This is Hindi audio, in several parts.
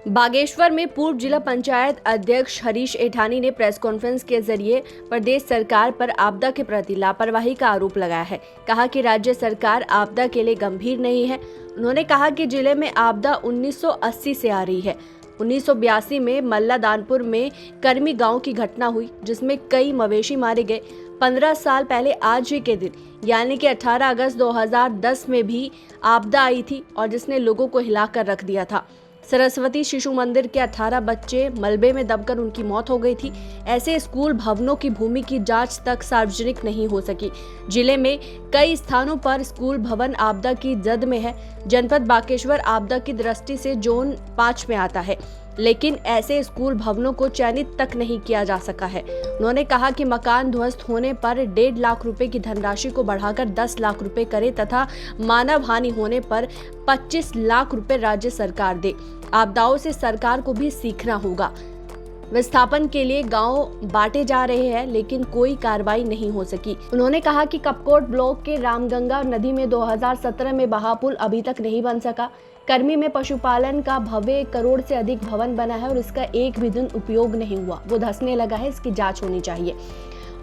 बागेश्वर में पूर्व जिला पंचायत अध्यक्ष हरीश एठानी ने प्रेस कॉन्फ्रेंस के जरिए प्रदेश सरकार पर आपदा के प्रति लापरवाही का आरोप लगाया है। कहा कि राज्य सरकार आपदा के लिए गंभीर नहीं है। उन्होंने कहा कि जिले में आपदा 1980 से आ रही है। 1982 में मल्लादानपुर में कर्मी गांव की घटना हुई, जिसमें कई मवेशी मारे गए। 15 साल पहले आज ही के दिन यानी कि 18 अगस्त 2010 में भी आपदा आई थी और जिसने लोगों को हिलाकर रख दिया था। सरस्वती शिशु मंदिर के 18 बच्चे मलबे में दबकर उनकी मौत हो गई थी। ऐसे स्कूल भवनों की भूमि की जांच तक सार्वजनिक नहीं हो सकी। जिले में कई स्थानों पर स्कूल भवन आपदा की जद में है। जनपद बागेश्वर आपदा की दृष्टि से जोन 5 में आता है, लेकिन ऐसे स्कूल भवनों को चयनित तक नहीं किया जा सका है। उन्होंने कहा कि मकान ध्वस्त होने पर 1.5 लाख रुपए की धनराशि को बढ़ाकर 10 लाख रुपए करे तथा मानव हानि होने पर 25 लाख रुपए राज्य सरकार दे। आपदाओं से सरकार को भी सीखना होगा। विस्थापन के लिए गांव बांटे जा रहे हैं, लेकिन कोई कार्रवाई नहीं हो सकी। उन्होंने कहा कि कपकोट ब्लॉक के रामगंगा नदी में 2017 में बहा पुल अभी तक नहीं बन सका। कर्मी में पशुपालन का भव्य 1 करोड़ से अधिक भवन बना है और इसका एक भी दिन उपयोग नहीं हुआ, वो धंसने लगा है। इसकी जांच होनी चाहिए।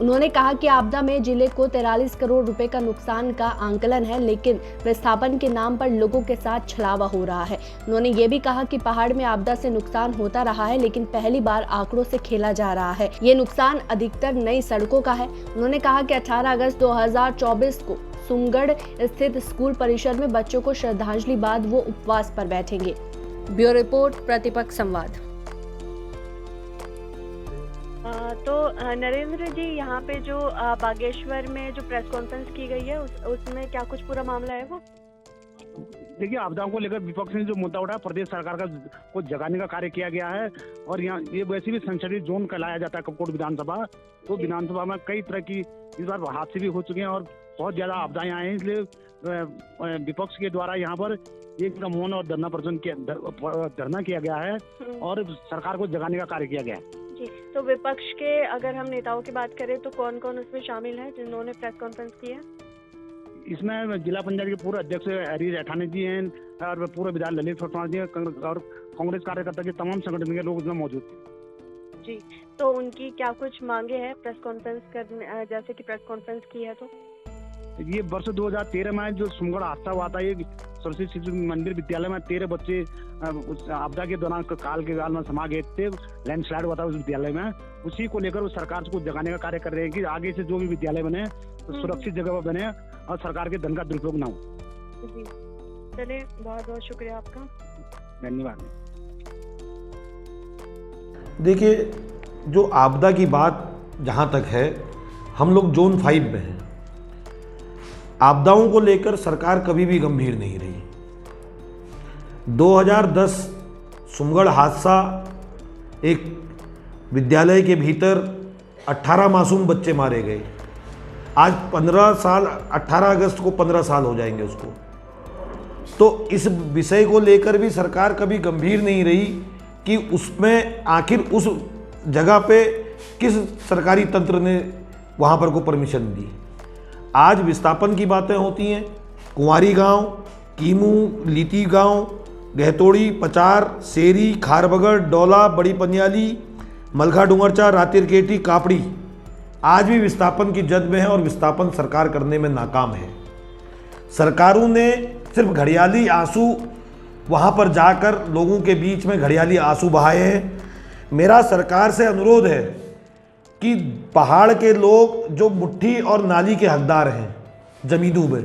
उन्होंने कहा कि आपदा में जिले को 43 करोड़ रुपए का नुकसान का आंकलन है, लेकिन विस्थापन के नाम पर लोगों के साथ छलावा हो रहा है। उन्होंने ये भी कहा कि पहाड़ में आपदा से नुकसान होता रहा है, लेकिन पहली बार आंकड़ों से खेला जा रहा है। ये नुकसान अधिकतर नई सड़कों का है। उन्होंने कहा कि 18 अगस्त 2024 को सुमगढ़ स्थित स्कूल परिसर में बच्चों को श्रद्धांजलि बाद वो उपवास पर बैठेंगे। ब्यूरो रिपोर्ट, प्रतिपक्ष संवाद। तो नरेंद्र जी, यहाँ पे जो बागेश्वर में जो प्रेस कॉन्फ्रेंस की गई है उसमें क्या कुछ पूरा मामला है वो? देखिए, आपदाओं को लेकर विपक्ष ने जो मुद्दा उठाया, प्रदेश सरकार का को जगाने का कार्य किया गया है। और यहाँ ये वैसे भी संसदीय जोन कहलाया जाता है कपकोट विधानसभा। तो विधानसभा में कई तरह की इस बार हादसे भी हो चुके हैं और बहुत ज्यादा आपदाएं आए हैं। इसलिए विपक्ष के द्वारा यहाँ पर एक मौन और धरना किया गया है और सरकार को जगाने का कार्य किया गया है। जी, तो विपक्ष के अगर हम नेताओं की बात करें तो कौन कौन उसमें शामिल है जिन्होंने प्रेस कॉन्फ्रेंस की है? इसमें जिला पंचायत के पूर्व अध्यक्ष हरीश एठानी जी हैं और पूर्व विधायक ललित फटवाल जी और कांग्रेस कार्यकर्ता के तमाम संगठन के लोग उसमें मौजूद थे। जी, तो उनकी क्या कुछ मांगे हैं प्रेस कॉन्फ्रेंस करने, जैसे कि प्रेस कॉन्फ्रेंस की है? तो ये वर्ष 2013 में जो सुमगढ़ हादसा हुआ था, ये सरस्वती शिशु मंदिर विद्यालय में 13 बच्चे उस आपदा के दौरान काल में समा गए थे। लैंडस्लाइड हुआ था उस विद्यालय में। उसी को लेकर वो सरकार को जगाने का कार्य कर रहे हैं कि आगे से जो भी विद्यालय बने तो सुरक्षित जगह पर बने और सरकार के धन का दुरुपयोग ना हो। जी, चलिए, बहुत बहुत शुक्रिया आपका। धन्यवाद। देखिए, जो आपदा की बात जहाँ तक है, हम लोग जोन 5 में हैं। आपदाओं को लेकर सरकार कभी भी गंभीर नहीं रही। 2010 सुमगढ़ हादसा, एक विद्यालय के भीतर 18 मासूम बच्चे मारे गए। आज 15 साल, 18 अगस्त को 15 साल हो जाएंगे उसको। तो इस विषय को लेकर भी सरकार कभी गंभीर नहीं रही कि उसमें आखिर उस जगह पे किस सरकारी तंत्र ने वहाँ पर को परमिशन दी। आज विस्थापन की बातें होती हैं। कुंवारी गांव, कीमू, लीती गांव, गहतोड़ी, पचार, सेरी, खारबगड़, डोला, बड़ी पनियाली, मलखा डूंगरचा, रातिरकेटी, कापड़ी आज भी विस्थापन की जद में है और विस्थापन सरकार करने में नाकाम है। सरकारों ने सिर्फ घड़ियाली आंसू वहाँ पर जाकर लोगों के बीच में घड़ियाली आंसू बहाए हैं। मेरा सरकार से अनुरोध है कि पहाड़ के लोग जो मुट्ठी और नाली के हकदार हैं जमीनों में,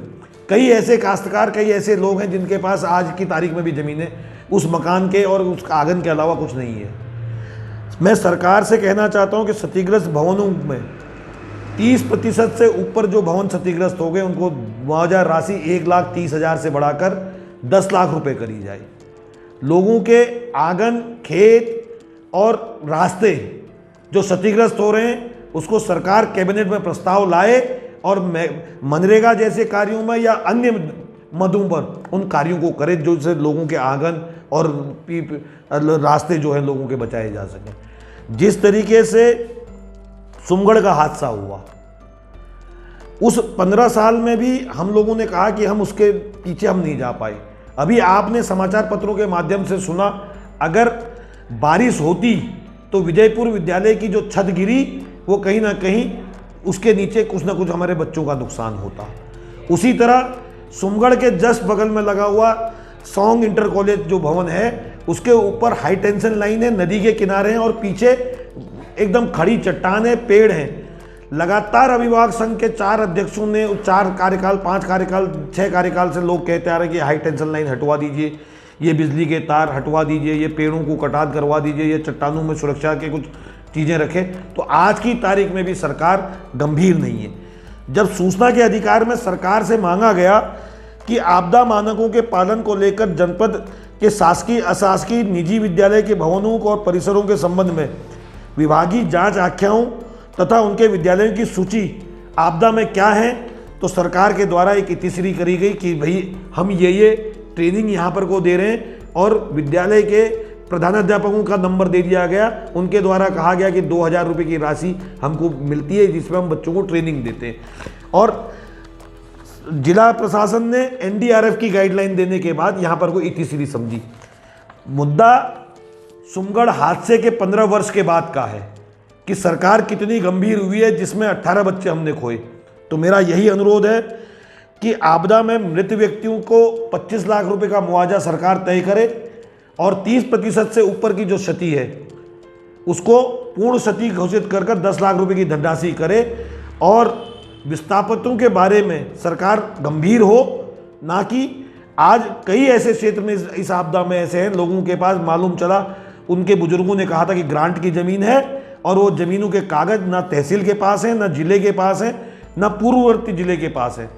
कई ऐसे काश्तकार, कई ऐसे लोग हैं जिनके पास आज की तारीख में भी ज़मीनें उस मकान के और उस आंगन के अलावा कुछ नहीं है। मैं सरकार से कहना चाहता हूं कि क्षतिग्रस्त भवनों में 30% से ऊपर जो भवन क्षतिग्रस्त हो गए उनको मुआवजा राशि 1,30,000 से बढ़ाकर 10 लाख रुपए करी जाए। लोगों के आंगन, खेत और रास्ते जो क्षतिग्रस्त हो रहे हैं उसको सरकार कैबिनेट में प्रस्ताव लाए और मनरेगा जैसे कार्यों में या अन्य मदों पर उन कार्यों को करे जो से लोगों के आंगन और रास्ते जो हैं लोगों के बचाए जा सकें। जिस तरीके से सुमगढ़ का हादसा हुआ, उस 15 साल में भी हम लोगों ने कहा कि हम उसके पीछे हम नहीं जा पाए। अभी आपने समाचार पत्रों के माध्यम से सुना, अगर बारिश होती तो विजयपुर विद्यालय की जो छत गिरी वो कहीं ना कहीं उसके नीचे कुछ ना कुछ हमारे बच्चों का नुकसान होता। उसी तरह सुमगढ़ के जस्ट बगल में लगा हुआ सॉन्ग इंटर कॉलेज जो भवन है उसके ऊपर हाई टेंशन लाइन है, नदी के किनारे हैं और पीछे एकदम खड़ी चट्टान है, पेड़ हैं। लगातार अभिभावक संघ के 4 अध्यक्षों ने 4 कार्यकाल 5 कार्यकाल 6 कार्यकाल से लोग कहते आ रहे हैं कि हाई टेंशन लाइन हटवा दीजिए, ये बिजली के तार हटवा दीजिए, ये पेड़ों को कटान करवा दीजिए, ये चट्टानों में सुरक्षा के कुछ चीज़ें रखें। तो आज की तारीख में भी सरकार गंभीर नहीं है। जब सूचना के अधिकार में सरकार से मांगा गया कि आपदा मानकों के पालन को लेकर जनपद के शासकीय अशासकीय निजी विद्यालय के भवनों और परिसरों के संबंध में विभागीय जांच आख्याओं तथा उनके विद्यालयों की सूची आपदा में क्या है, तो सरकार के द्वारा एक इतिश्री करी गई कि भाई हम ये ट्रेनिंग यहाँ पर को दे रहे हैं और विद्यालय के प्रधानाध्यापकों का नंबर दे दिया गया। उनके द्वारा कहा गया कि 2000 रुपये की राशि हमको मिलती है जिसमें हम बच्चों को ट्रेनिंग देते हैं। और जिला प्रशासन ने एनडीआरएफ की गाइडलाइन देने के बाद यहाँ पर कोई इतिश्री समझी। मुद्दा सुमगढ़ हादसे के 15 वर्ष के बाद का है कि सरकार कितनी गंभीर हुई है, जिसमें 18 बच्चे हमने खोए। तो मेरा यही अनुरोध है कि आपदा में मृत व्यक्तियों को 25 लाख रुपए का मुआवजा सरकार तय करे और 30% से ऊपर की जो क्षति है उसको पूर्ण क्षति घोषित कर 10 लाख रुपए की धनराशि करे। और विस्थापितों के बारे में सरकार गंभीर हो, ना कि आज कई ऐसे क्षेत्र में इस आपदा में ऐसे हैं लोगों के पास मालूम चला, उनके बुजुर्गों ने कहा था कि ग्रांट की ज़मीन है और वो ज़मीनों के कागज़ ना तहसील के पास हैं, ना जिले के पास हैं, ना पूर्ववर्ती जिले के पास है।